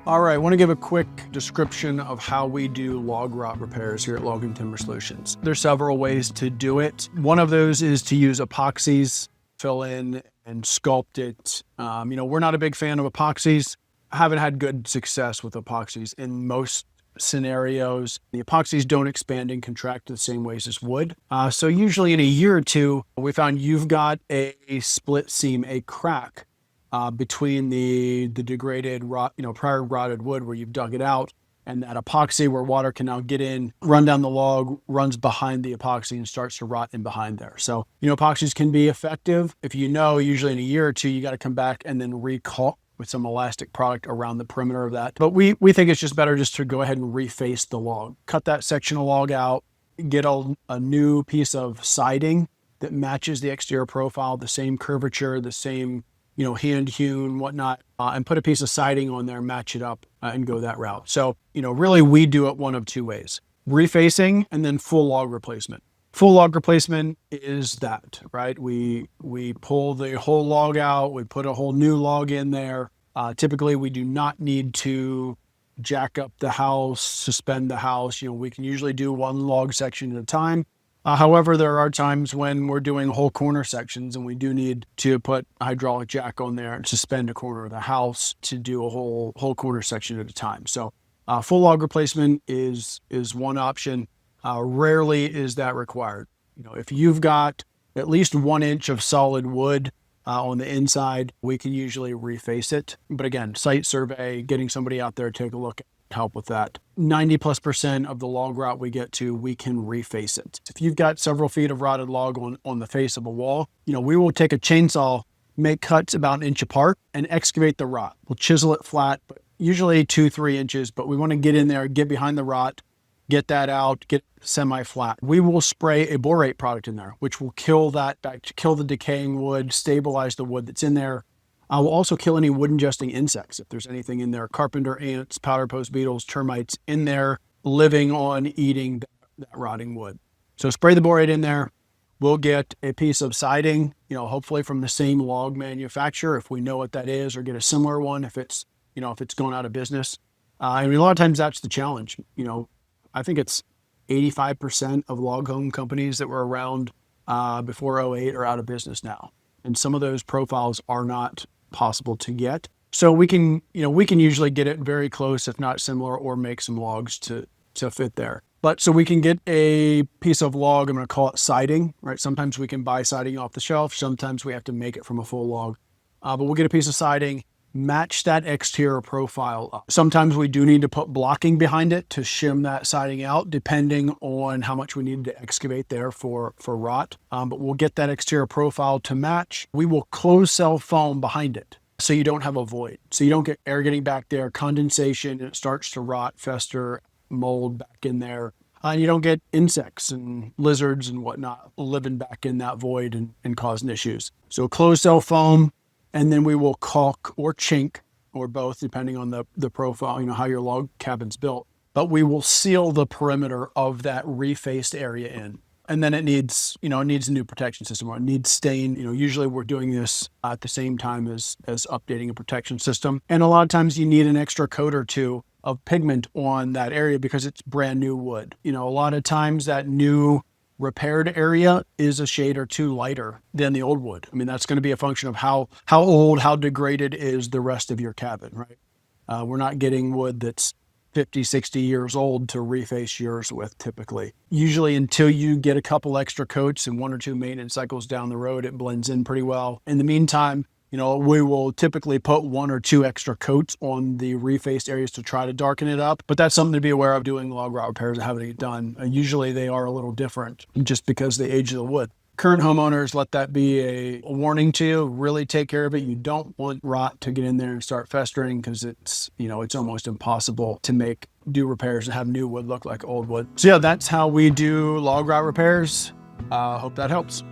All right, I want to give a quick description of how we do log rot repairs here at Logan Timber Solutions. There's several ways to do it. One of those is to use epoxies, fill in and sculpt it. We're not a big fan of epoxies. I haven't had good success with epoxies in most scenarios. The epoxies don't expand and contract the same ways as wood. So usually in a year or two, we found you've got a split seam, a crack between the degraded prior rotted wood where you've dug it out, and that epoxy where water can now get in, run down the log, runs behind the epoxy and starts to rot in behind there. So, epoxies can be effective. If usually in a year or two, you got to come back and then re-caulk with some elastic product around the perimeter of that. But we think it's just better just to go ahead and reface the log. Cut that section of log out, get a new piece of siding that matches the exterior profile, the same curvature, the same hand hewn, whatnot, and put a piece of siding on there, match it up and go that route. So, really we do it one of two ways: refacing and then full log replacement. Full log replacement is that, right? We pull the whole log out, we put a whole new log in there. Typically we do not need to jack up the house, suspend the house. We can usually do one log section at a time. However, there are times when we're doing whole corner sections and we do need to put a hydraulic jack on there and suspend a corner of the house to do a whole corner section at a time. So full log replacement is one option. Rarely is that required. If you've got at least 1 inch of solid wood on the inside, we can usually reface it. But again, site survey, getting somebody out there to take a look, help with that. 90+% of the log rot we get to, we can reface it. If you've got several feet of rotted log on the face of a wall, we will take a chainsaw, make cuts about 1 inch apart and excavate the rot. We'll chisel it flat, but usually 2-3 inches, but we want to get in there, get behind the rot, get that out, get semi-flat. We will spray a borate product in there, which will kill the decaying wood, stabilize the wood that's in there. We'll also kill any wood ingesting insects. If there's anything in there, carpenter ants, powder post beetles, termites in there living on eating that rotting wood. So spray the borate in there. We'll get a piece of siding, hopefully from the same log manufacturer if we know what that is, or get a similar one if it's gone out of business. A lot of times that's the challenge. I think it's 85% of log home companies that were around before '08 are out of business now. And some of those profiles are not possible to get. So we can usually get it very close, if not similar, or make some logs to fit there. But so we can get a piece of log, I'm going to call it siding, right? Sometimes we can buy siding off the shelf. Sometimes we have to make it from a full log. But we'll get a piece of siding, match that exterior profile up. Sometimes we do need to put blocking behind it to shim that siding out, depending on how much we need to excavate there for rot. But we'll get that exterior profile to match. We will close cell foam behind it, so you don't have a void. So you don't get air getting back there, condensation, and it starts to rot, fester, mold back in there. And you don't get insects and lizards and whatnot living back in that void and causing issues. So closed cell foam, and then we will caulk or chink, or both, depending on the profile, how your log cabin's built. But we will seal the perimeter of that refaced area in. And then it needs a new protection system, or it needs stain. Usually we're doing this at the same time as updating a protection system. And a lot of times you need an extra coat or two of pigment on that area because it's brand new wood. A lot of times that new repaired area is a shade or two lighter than the old wood. That's going to be a function of how old, how degraded is the rest of your cabin, right? We're not getting wood that's 50, 60 years old to reface yours with typically. Usually until you get a couple extra coats and 1 or 2 maintenance cycles down the road, it blends in pretty well. In the meantime, we will typically put 1 or 2 extra coats on the refaced areas to try to darken it up. But that's something to be aware of doing log rot repairs and having it done. Usually they are a little different just because of the age of the wood. Current homeowners, let that be a warning to you. Really take care of it. You don't want rot to get in there and start festering, because it's almost impossible to do repairs and have new wood look like old wood. So yeah, that's how we do log rot repairs. Hope that helps.